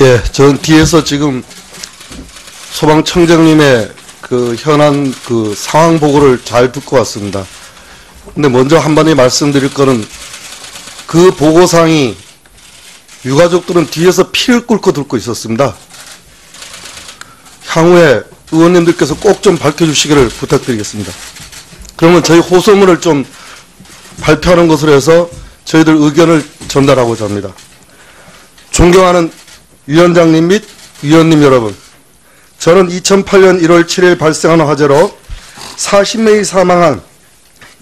예, 전 뒤에서 지금 소방청장님의 그 현안 그 상황 보고를 잘 듣고 왔습니다. 근데 먼저 한 번에 말씀드릴 거는 그 보고상이 유가족들은 뒤에서 피를 끓고 듣고 있었습니다. 향후에 의원님들께서 꼭 좀 밝혀주시기를 부탁드리겠습니다. 그러면 저희 호소문을 좀 발표하는 것으로 해서 저희들 의견을 전달하고자 합니다. 존경하는 위원장님 및 위원님 여러분, 저는 2008년 1월 7일 발생한 화재로 40명이 사망한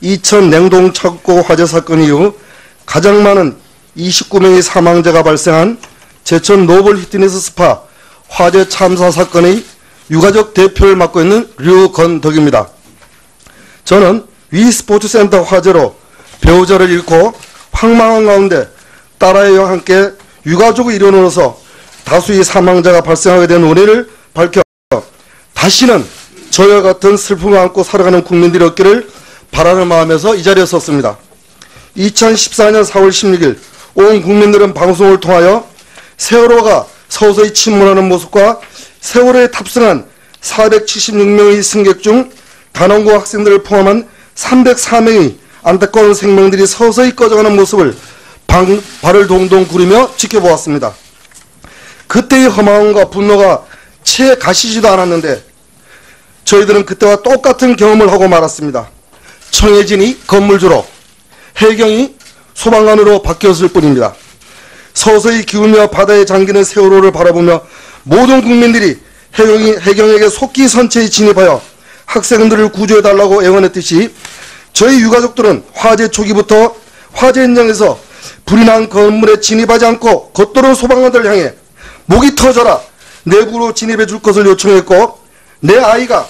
이천 냉동창고 화재 사건 이후 가장 많은 29명의 사망자가 발생한 제천 노블 히트니스 스파 화재 참사 사건의 유가족 대표를 맡고 있는 류건덕입니다. 저는 위 스포츠센터 화재로 배우자를 잃고 황망한 가운데 딸아이와 함께 유가족의 일원으로서 다수의 사망자가 발생하게 된 원인을 밝혀 다시는 저와 같은 슬픔을 안고 살아가는 국민들이 없기를 바라는 마음에서 이 자리에 섰습니다. 2014년 4월 16일 온 국민들은 방송을 통하여 세월호가 서서히 침몰하는 모습과 세월호에 탑승한 476명의 승객 중 단원고 학생들을 포함한 304명의 안타까운 생명들이 서서히 꺼져가는 모습을 발을 동동 구르며 지켜보았습니다. 그때의 허망함과 분노가 채 가시지도 않았는데 저희들은 그때와 똑같은 경험을 하고 말았습니다. 청해진이 건물주로 해경이 소방관으로 바뀌었을 뿐입니다. 서서히 기울며 바다에 잠기는 세월호를 바라보며 모든 국민들이 해경에게 속히 선체에 진입하여 학생들을 구조해달라고 애원했듯이 저희 유가족들은 화재 초기부터 화재 현장에서 불이 난 건물에 진입하지 않고 겉도는 소방관들을 향해 목이 터져라 내부로 진입해 줄 것을 요청했고 내 아이가,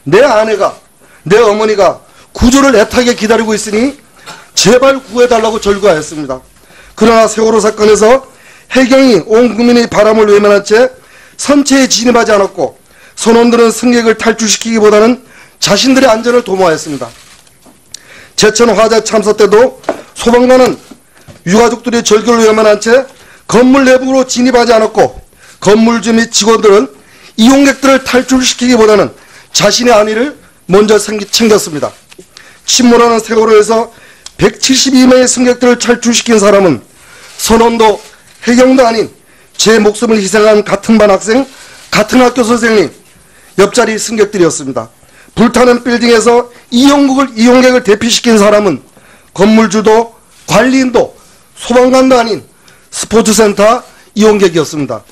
내 아내가, 내 어머니가 구조를 애타게 기다리고 있으니 제발 구해달라고 절규하였습니다. 그러나 세월호 사건에서 해경이 온 국민의 바람을 외면한 채 선체에 진입하지 않았고 선원들은 승객을 탈출시키기보다는 자신들의 안전을 도모하였습니다. 제천 화재 참사 때도 소방관은 유가족들의 절규를 외면한 채 건물 내부로 진입하지 않았고 건물주 및 직원들은 이용객들을 탈출시키기보다는 자신의 안위를 먼저 챙겼습니다. 침몰하는 세월호에서 172명의 승객들을 탈출시킨 사람은 선원도 해경도 아닌 제 목숨을 희생한 같은 반 학생, 같은 학교 선생님, 옆자리 승객들이었습니다. 불타는 빌딩에서 이용객을 대피시킨 사람은 건물주도 관리인도 소방관도 아닌 스포츠센터 이용객이었습니다.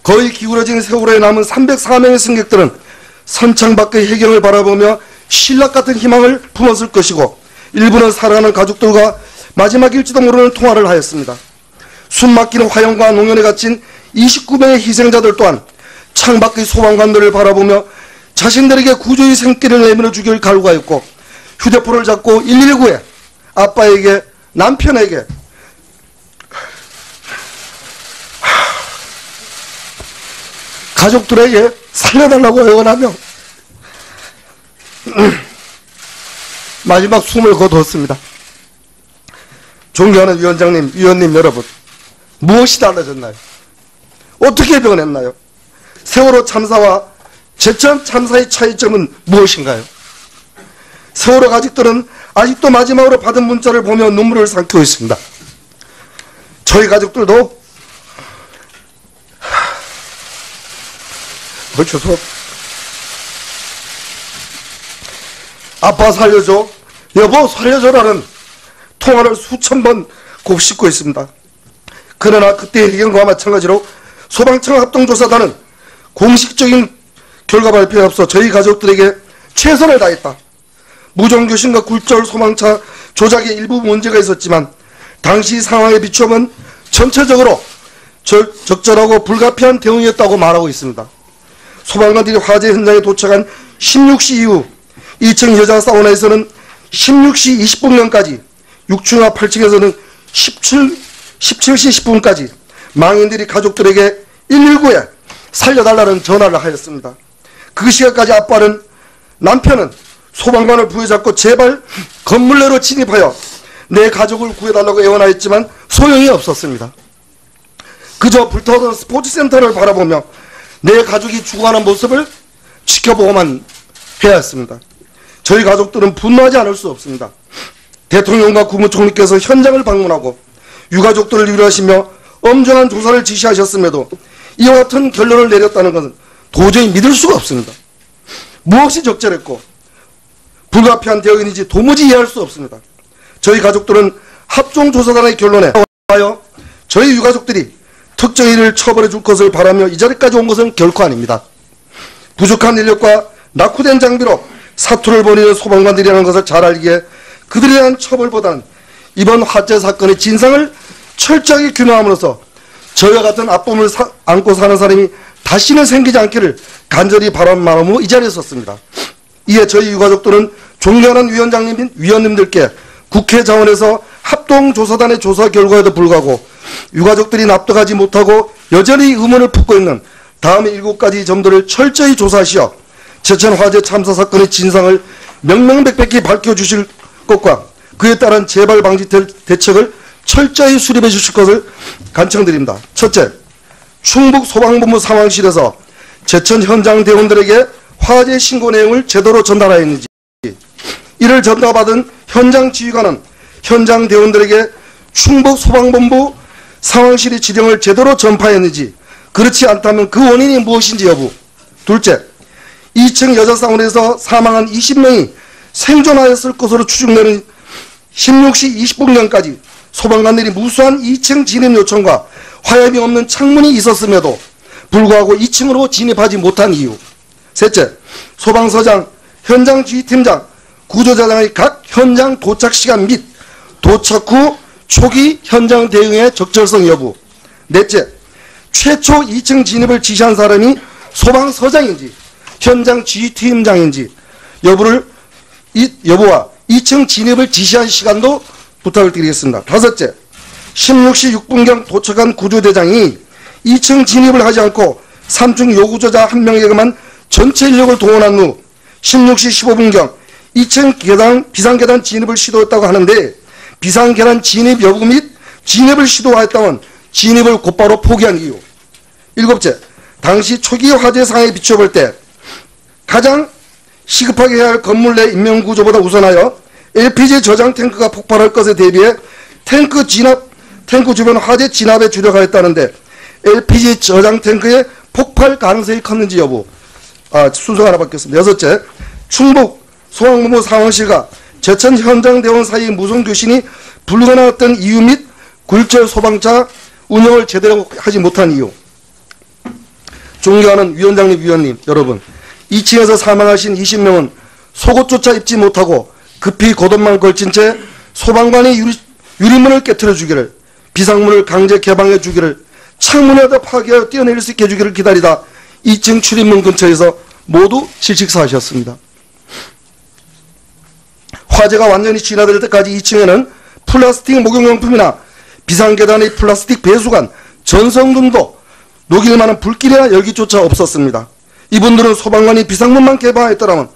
거의 기울어진 세월호에 남은 304명의 승객들은 선창 밖의 해경을 바라보며 신락 같은 희망을 품었을 것이고 일부는 살아가는 가족들과 마지막일지도 모르는 통화를 하였습니다. 숨막히는 화염과 농연에 갇힌 29명의 희생자들 또한 창밖의 소방관들을 바라보며 자신들에게 구조의 생길을 내밀어 주길 갈구하였고 휴대폰을 잡고 119에 아빠에게 남편에게 가족들에게 살려달라고 애원하며 마지막 숨을 거두었습니다. 존경하는 위원장님, 위원님 여러분, 무엇이 달라졌나요? 어떻게 변했나요? 세월호 참사와 제천 참사의 차이점은 무엇인가요? 세월호 가족들은 아직도 마지막으로 받은 문자를 보며 눈물을 삼키고 있습니다. 저희 가족들도 아빠 살려줘, 여보 살려줘라는 통화를 수천 번 곱씹고 있습니다. 그러나 그때 해경과 마찬가지로 소방청 합동조사단은 공식적인 결과 발표에 앞서 저희 가족들에게 최선을 다했다. 무종교신과 굴절 소방차 조작에 일부 문제가 있었지만 당시 상황에 비추면 전체적으로 적절하고 불가피한 대응이었다고 말하고 있습니다. 소방관들이 화재 현장에 도착한 16시 이후 2층 여자 사우나에서는 16시 20분경까지 6층과 8층에서는 17시 10분까지 망인들이 가족들에게 119에 살려달라는 전화를 하였습니다. 그 시간까지 남편은 소방관을 부여잡고 제발 건물 내로 진입하여 내 가족을 구해달라고 애원하였지만 소용이 없었습니다. 그저 불타오르는 스포츠센터를 바라보며 내 가족이 죽어가는 모습을 지켜보고만 해야 했습니다. 저희 가족들은 분노하지 않을 수 없습니다. 대통령과 국무총리께서 현장을 방문하고 유가족들을 위로하시며 엄중한 조사를 지시하셨음에도 이와 같은 결론을 내렸다는 것은 도저히 믿을 수가 없습니다. 무엇이 적절했고 불가피한 대응인지 도무지 이해할 수 없습니다. 저희 가족들은 합동조사단의 결론에 하여 저희 유가족들이 특정인을 처벌해 줄 것을 바라며 이 자리까지 온 것은 결코 아닙니다. 부족한 인력과 낙후된 장비로 사투를 벌이는 소방관들이라는 것을 잘 알기에 그들에 대한 처벌보다는 이번 화재 사건의 진상을 철저하게 규명함으로써 저희와 같은 아픔을 안고 사는 사람이 다시는 생기지 않기를 간절히 바라는 마음으로 이 자리에 섰습니다. 이에 저희 유가족들은 존경하는 위원장님 및 위원님들께 국회 자원에서 합동조사단의 조사 결과에도 불구하고 유가족들이 납득하지 못하고 여전히 의문을 품고 있는 다음의 7가지 점들을 철저히 조사하시어 제천 화재 참사 사건의 진상을 명명백백히 밝혀주실 것과 그에 따른 재발 방지 대책을 철저히 수립해 주실 것을 간청드립니다. 첫째, 충북 소방본부 상황실에서 제천 현장 대원들에게 화재 신고 내용을 제대로 전달하였는지, 이를 전달받은 현장 지휘관은 현장 대원들에게 충북 소방본부 상황실의 지령을 제대로 전파했는지, 그렇지 않다면 그 원인이 무엇인지 여부. 둘째, 2층 여자사원에서 사망한 20명이 생존하였을 것으로 추정되는 16시 20분경까지 소방관들이 무수한 2층 진입 요청과 화염이 없는 창문이 있었음에도 불구하고 2층으로 진입하지 못한 이유. 셋째, 소방서장, 현장지휘팀장, 구조자장의 각 현장 도착 시간 및 도착 후 초기 현장 대응의 적절성 여부. 넷째, 최초 2층 진입을 지시한 사람이 소방서장인지 현장지휘팀장인지 여부와 2층 진입을 지시한 시간도 부탁을 드리겠습니다. 다섯째, 16시 6분경 도착한 구조대장이 2층 진입을 하지 않고 3층 요구조자 1명에게만 전체 인력을 동원한 후 16시 15분경 2층 비상계단 진입을 시도했다고 하는데 비상계단 진입 여부 및 진입을 시도하였다면 진입을 곧바로 포기한 이유. 일곱째, 당시 초기 화재 상황에 비춰볼 때 가장 시급하게 해야 할 건물 내 인명구조보다 우선하여 LPG 저장 탱크가 폭발할 것에 대비해 탱크 주변 화재 진압에 주력하였다는데 LPG 저장 탱크의 폭발 가능성이 컸는지 여부. 순서가 하나 바뀌었습니다. 여섯째, 충북 소방본부 상황실과 제천 현장 대원 사이 무선 교신이 불가능했던 이유 및 굴절 소방차 운영을 제대로 하지 못한 이유. 존경하는 위원장님, 위원님 여러분, 2층에서 사망하신 20명은 속옷조차 입지 못하고 급히 겉옷만 걸친 채 소방관이 유리문을 깨트려 주기를, 비상문을 강제 개방해 주기를, 창문에다 파괴하여 뛰어내릴 수 있게 해주기를 기다리다 2층 출입문 근처에서 모두 질식사하셨습니다. 화재가 완전히 진화될 때까지 2층에는 플라스틱 목욕용품이나 비상계단의 플라스틱 배수관, 전성등도 녹일 만한 불길이나 열기조차 없었습니다. 이분들은 소방관이 비상문만 개방했더라면,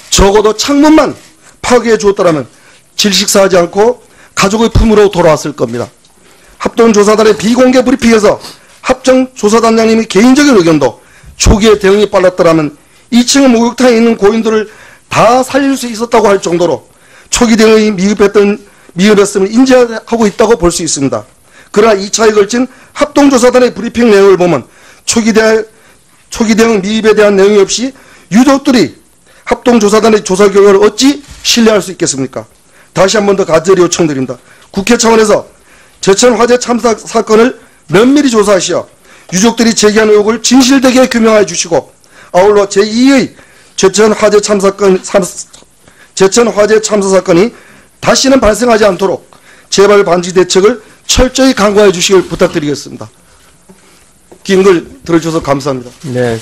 적어도 창문만 파괴해 주었더라면 질식사하지 않고 가족의 품으로 돌아왔을 겁니다. 합동조사단의 비공개 브리핑에서 합정조사단장님의 개인적인 의견도 초기에 대응이 빨랐더라면 2층 목욕탕에 있는 고인들을 다 살릴 수 있었다고 할 정도로 초기 대응이 미흡했음을 인지하고 있다고 볼 수 있습니다. 그러나 2차에 걸친 합동조사단의 브리핑 내용을 보면 초기 대응 미흡에 대한 내용이 없이 유족들이 합동조사단의 조사 결과를 어찌 신뢰할 수 있겠습니까? 다시 한 번 더 간절히 요청드립니다. 국회 차원에서 제천 화재 참사 사건을 면밀히 조사하시어 유족들이 제기한 의혹을 진실되게 규명해 주시고, 아울러 제2의 제천 화재 참사 사건이 다시는 발생하지 않도록 재발 방지 대책을 철저히 강구해 주시길 부탁드리겠습니다. 긴 글 들어주셔서 감사합니다. 네.